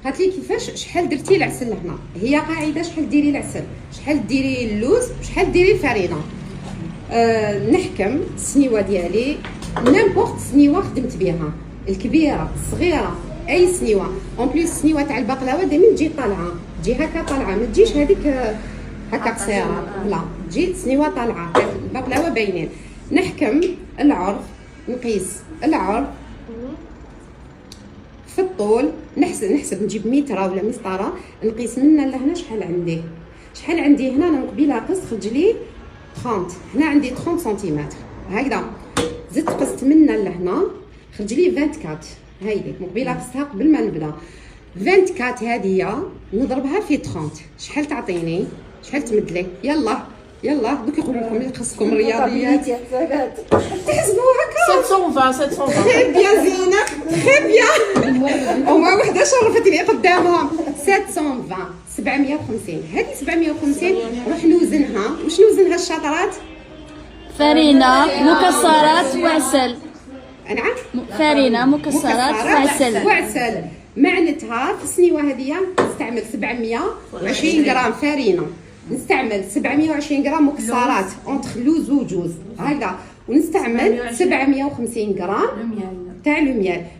قالت لي كيفاش شحال درتي العسل هنا. هي قاعده شحال ديري العسل، شحال ديري اللوز، شحال ديري الفرينه. نحكم السنيوه ديالي نيمبورط سنيوه خدمت بها، الكبيره الصغيره اي سنيوه. اون بليس السنيوه تاع البقلاوه دائما تجي طالعه، تجي هكا طالعه، ما تجيش هذيك هكا قصيره، لا تجي سنيوه طالعه. البقلاوه باينين. نحكم العرض، نقيس العرض في الطول، نحسب نجيب متر ولا مسطره، نقيس من هنا لهنا شحال عندي هنا. انا مقبيله قص خرج لي 30، هنا عندي 30 سنتيمتر هكذا. زدت قصت من هنا لهنا خرج لي 24. هايدي مقبيله قصتها قبل ما نبدا. 24 هذه نضربها في 30، شحال تعطيني؟ شحال تمد لي؟ يلا دوك يقولوا لكم اللي خاصكم الرياضيات تحسبوا هكا. 720 تري بيان زينه، تري بيان. وما وحده شرفت لي قدامهم. 750. هذه 750 نروح نوزنها. واش نوزنها الشطرات؟ فرينة مكسرات وعسل. نعم فرينة مكسرات وعسل. معناتها في السنيوه هذه نستعمل 720 غرام فرينه، نستعمل 720 غرام مكسرات اونتر لوز وجوز هكذا، ونستعمل 750 غرام تاع لو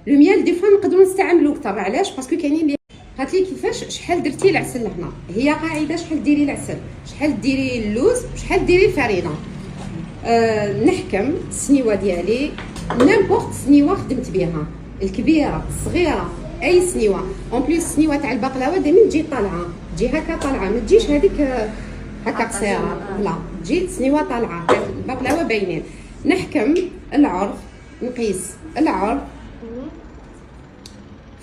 ميال دي فوا نقدروا نستعملوا اكثر. علاش؟ باسكو كاينين اللي قالت لي كيفاش شحال درتي العسل هنا. هي قاعده شحال ديري العسل، شحال ديري اللوز، شحال ديري الفرينه. نحكم السنيوه ديالي نيمبورط سنيوه خدمت بها، الكبيره الصغيره اي سنيوه. اون بليس السنيوه تاع البقلاوه دائما تجي طالعه، تجي هكا طالعه، ما تجيش هذيك هكا قصيره، لا تجي سنيوه طالعه. البقلاوه باينين. نحكم العرض، نقيس العرض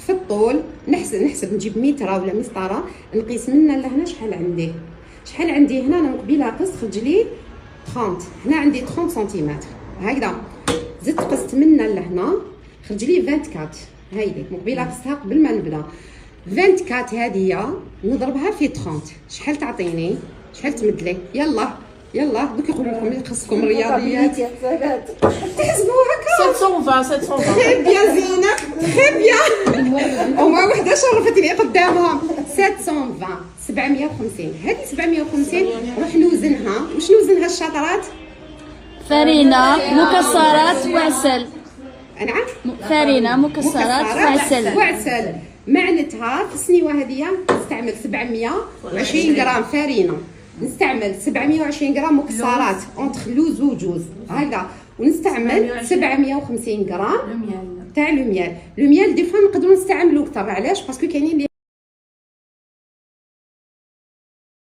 في الطول، نحسب نجيب متر ولا مسطره، نقيس من هنا لهنا شحال عندي هنا. انا مقبيله قص خرج لي 30، هنا عندي 30 سنتيمتر هكذا. زدت قصت من هنا لهنا خرج لي 24. هايدي مقبيله قصتها قبل ما نبدا. 24 هذه نضربها في 30، شحال تعطيني؟ شحال تمد لي؟ يلا دوك يقولوا لكم اللي خاصكم الرياضيات تحسبوا هكا. 720 تري بيان زينه، تري بيان. وما وحده شرفت لي قدامهم. 750. هذه 750 نروح نوزنها. واش نوزنها الشطرات؟ فرينة مكسرات وعسل. نعم فرينة مكسرات وعسل. معناتها في السنيوه هذه نستعمل 720 غرام فرينه، نستعمل 720 غرام مكسرات اونتر لوز وجوز هكذا، ونستعمل 750 غرام تاع لو ميال دي فوا نقدروا نستعملوا اكثر. علاش؟ باسكو كاينين